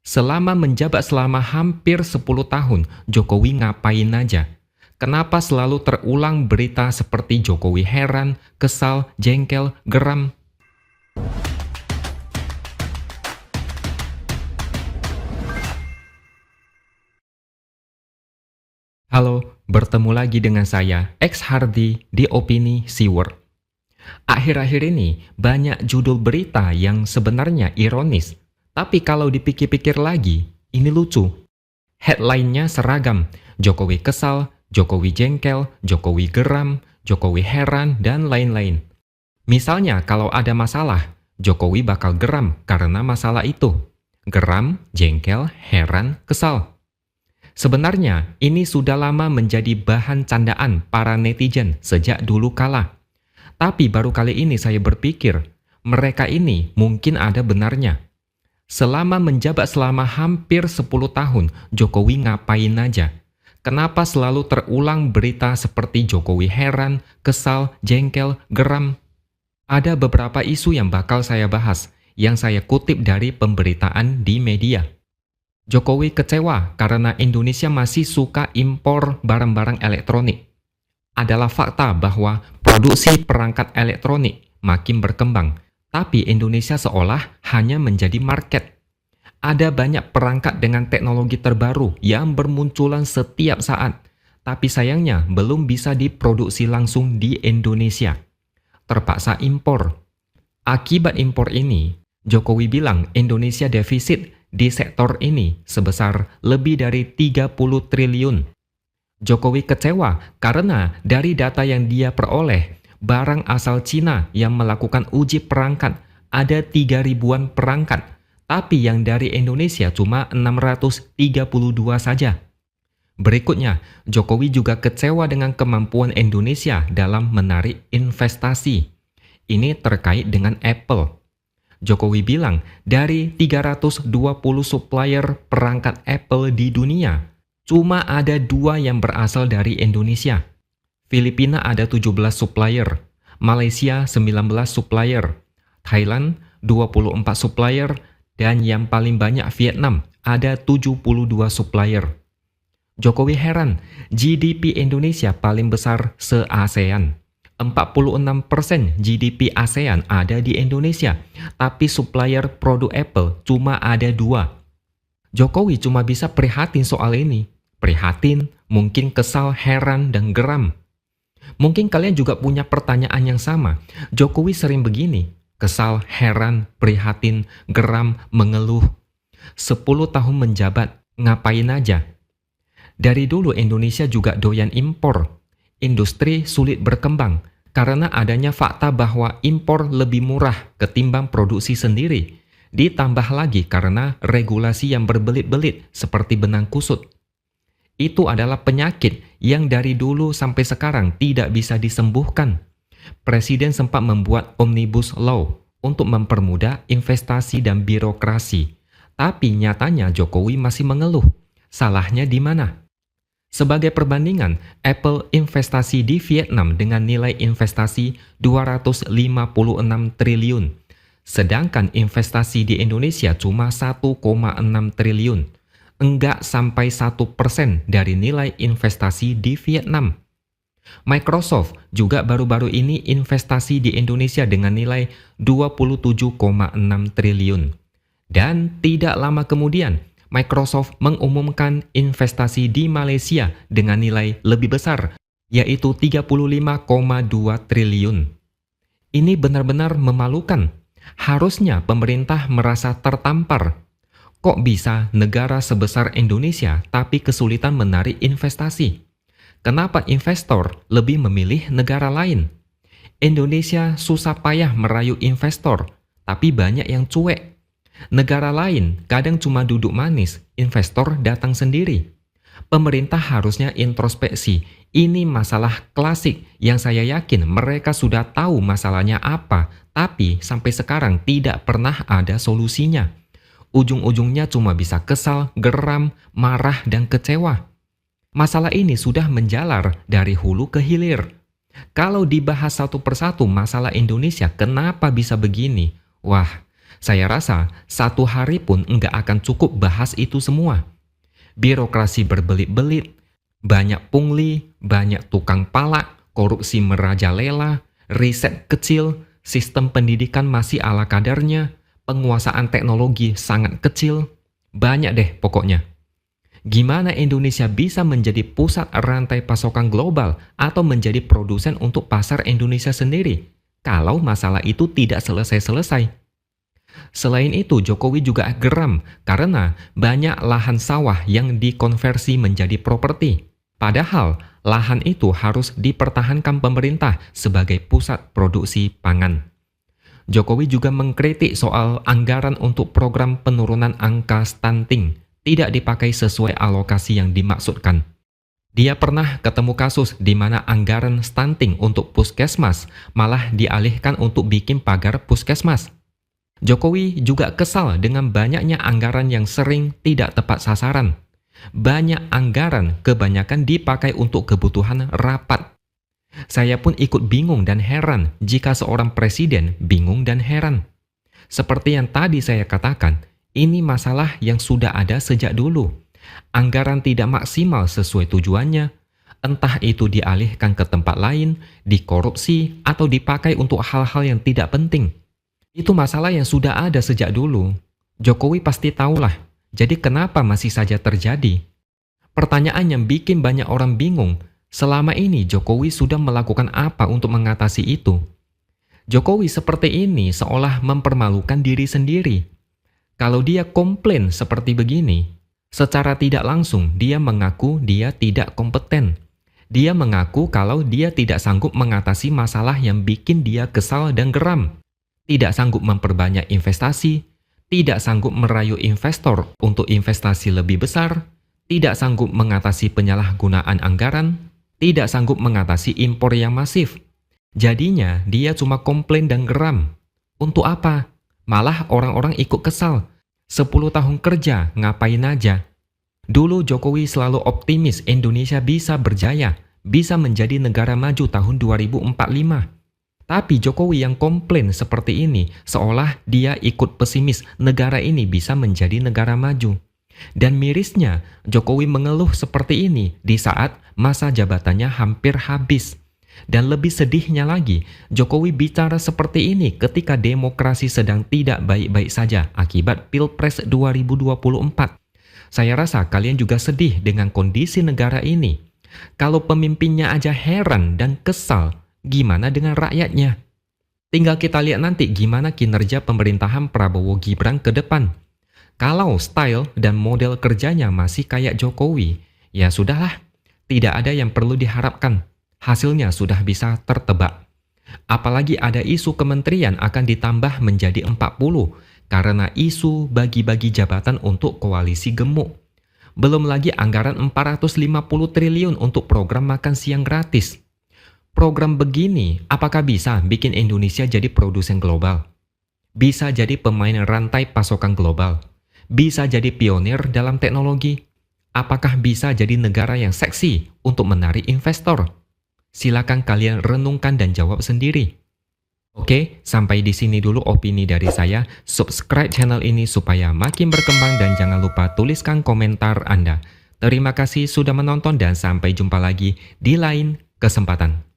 Selama menjabat selama hampir 10 tahun, Jokowi ngapain aja? Kenapa selalu terulang berita seperti Jokowi heran, kesal, jengkel, geram? Halo, bertemu lagi dengan saya, X Hardy di Opini Siwer. Akhir-akhir ini banyak judul berita yang sebenarnya ironis, tapi kalau dipikir-pikir lagi, ini lucu. Headline-nya seragam, Jokowi kesal, Jokowi jengkel, Jokowi geram, Jokowi heran, dan lain-lain. Misalnya kalau ada masalah, Jokowi bakal geram karena masalah itu. Geram, jengkel, heran, kesal. Sebenarnya, ini sudah lama menjadi bahan candaan para netizen sejak dulu kala. Tapi baru kali ini saya berpikir, mereka ini mungkin ada benarnya. Selama menjabat selama hampir 10 tahun, Jokowi ngapain aja? Kenapa selalu terulang berita seperti Jokowi heran, kesal, jengkel, geram? Ada beberapa isu yang bakal saya bahas, yang saya kutip dari pemberitaan di media. Jokowi kecewa karena Indonesia masih suka impor barang-barang elektronik. Adalah fakta bahwa produksi perangkat elektronik makin berkembang, tapi Indonesia seolah hanya menjadi market. Ada banyak perangkat dengan teknologi terbaru yang bermunculan setiap saat, tapi sayangnya belum bisa diproduksi langsung di Indonesia. Terpaksa impor. Akibat impor ini, Jokowi bilang Indonesia defisit di sektor ini sebesar lebih dari 30 triliun. Jokowi kecewa karena dari data yang dia peroleh, barang asal Cina yang melakukan uji perangkat ada 3.000-an perangkat, tapi yang dari Indonesia cuma 632 saja. Berikutnya, Jokowi juga kecewa dengan kemampuan Indonesia dalam menarik investasi. Ini terkait dengan Apple. Jokowi bilang dari 320 supplier perangkat Apple di dunia, cuma ada 2 yang berasal dari Indonesia. Filipina ada 17 supplier, Malaysia 19 supplier, Thailand 24 supplier, dan yang paling banyak Vietnam ada 72 supplier. Jokowi heran, GDP Indonesia paling besar se-ASEAN. 46% GDP ASEAN ada di Indonesia, tapi supplier produk Apple cuma ada 2. Jokowi cuma bisa prihatin soal ini. Prihatin, mungkin kesal, heran, dan geram. Mungkin kalian juga punya pertanyaan yang sama. Jokowi sering begini, kesal, heran, prihatin, geram, mengeluh. 10 tahun menjabat, ngapain aja? Dari dulu Indonesia juga doyan impor. Industri sulit berkembang karena adanya fakta bahwa impor lebih murah ketimbang produksi sendiri. Ditambah lagi karena regulasi yang berbelit-belit seperti benang kusut. Itu adalah penyakit yang dari dulu sampai sekarang tidak bisa disembuhkan. Presiden sempat membuat Omnibus Law untuk mempermudah investasi dan birokrasi. Tapi nyatanya Jokowi masih mengeluh. Salahnya di mana? Sebagai perbandingan, Apple investasi di Vietnam dengan nilai investasi 256 triliun, sedangkan investasi di Indonesia cuma 1,6 triliun, enggak sampai 1% dari nilai investasi di Vietnam. Microsoft juga baru-baru ini investasi di Indonesia dengan nilai 27,6 triliun. Dan tidak lama kemudian, Microsoft mengumumkan investasi di Malaysia dengan nilai lebih besar, yaitu 35,2 triliun. Ini benar-benar memalukan. Harusnya pemerintah merasa tertampar. Kok bisa negara sebesar Indonesia tapi kesulitan menarik investasi? Kenapa investor lebih memilih negara lain? Indonesia susah payah merayu investor, tapi banyak yang cuek. Negara lain kadang cuma duduk manis, investor datang sendiri. Pemerintah harusnya introspeksi. Ini masalah klasik yang saya yakin mereka sudah tahu masalahnya apa, tapi sampai sekarang tidak pernah ada solusinya. Ujung-ujungnya cuma bisa kesal, geram, marah, dan kecewa. Masalah ini sudah menjalar dari hulu ke hilir. Kalau dibahas satu persatu masalah Indonesia, kenapa bisa begini? Wah, Saya rasa satu hari pun nggak akan cukup bahas itu semua. Birokrasi berbelit-belit, banyak pungli, banyak tukang palak, korupsi merajalela, riset kecil, sistem pendidikan masih ala kadarnya, penguasaan teknologi sangat kecil, banyak deh pokoknya. Gimana Indonesia bisa menjadi pusat rantai pasokan global atau menjadi produsen untuk pasar Indonesia sendiri kalau masalah itu tidak selesai-selesai? Selain itu, Jokowi juga geram karena banyak lahan sawah yang dikonversi menjadi properti. Padahal, lahan itu harus dipertahankan pemerintah sebagai pusat produksi pangan. Jokowi juga mengkritik soal anggaran untuk program penurunan angka stunting tidak dipakai sesuai alokasi yang dimaksudkan. Dia pernah ketemu kasus di mana anggaran stunting untuk puskesmas malah dialihkan untuk bikin pagar puskesmas. Jokowi juga kesal dengan banyaknya anggaran yang sering tidak tepat sasaran. Banyak anggaran kebanyakan dipakai untuk kebutuhan rapat. Saya pun ikut bingung dan heran jika seorang presiden bingung dan heran. Seperti yang tadi saya katakan, ini masalah yang sudah ada sejak dulu. Anggaran tidak maksimal sesuai tujuannya, entah itu dialihkan ke tempat lain, dikorupsi, atau dipakai untuk hal-hal yang tidak penting. Itu masalah yang sudah ada sejak dulu. Jokowi pasti tahulah, jadi kenapa masih saja terjadi? Pertanyaan yang bikin banyak orang bingung, selama ini Jokowi sudah melakukan apa untuk mengatasi itu? Jokowi seperti ini seolah mempermalukan diri sendiri. Kalau dia komplain seperti begini, secara tidak langsung dia mengaku dia tidak kompeten. Dia mengaku kalau dia tidak sanggup mengatasi masalah yang bikin dia kesal dan geram. Tidak sanggup memperbanyak investasi, tidak sanggup merayu investor untuk investasi lebih besar, tidak sanggup mengatasi penyalahgunaan anggaran, tidak sanggup mengatasi impor yang masif. Jadinya dia cuma komplain dan geram. Untuk apa? Malah orang-orang ikut kesal. 10 tahun kerja, ngapain aja? Dulu Jokowi selalu optimis Indonesia bisa berjaya, bisa menjadi negara maju tahun 2045. Tapi Jokowi yang komplain seperti ini, seolah dia ikut pesimis negara ini bisa menjadi negara maju. Dan mirisnya, Jokowi mengeluh seperti ini di saat masa jabatannya hampir habis. Dan lebih sedihnya lagi, Jokowi bicara seperti ini ketika demokrasi sedang tidak baik-baik saja akibat Pilpres 2024. Saya rasa kalian juga sedih dengan kondisi negara ini. Kalau pemimpinnya aja heran dan kesal, gimana dengan rakyatnya? Tinggal kita lihat nanti gimana kinerja pemerintahan Prabowo Gibran ke depan. Kalau style dan model kerjanya masih kayak Jokowi, ya sudahlah, tidak ada yang perlu diharapkan. Hasilnya sudah bisa tertebak. Apalagi ada isu kementerian akan ditambah menjadi 40 karena isu bagi-bagi jabatan untuk koalisi gemuk. Belum lagi anggaran 450 triliun untuk program makan siang gratis. Program begini apakah bisa bikin Indonesia jadi produsen global? Bisa jadi pemain rantai pasokan global? Bisa jadi pionir dalam teknologi? Apakah bisa jadi negara yang seksi untuk menarik investor? Silakan kalian renungkan dan jawab sendiri. Oke, sampai di sini dulu opini dari saya. Subscribe channel ini supaya makin berkembang dan jangan lupa tuliskan komentar Anda. Terima kasih sudah menonton dan sampai jumpa lagi di lain kesempatan.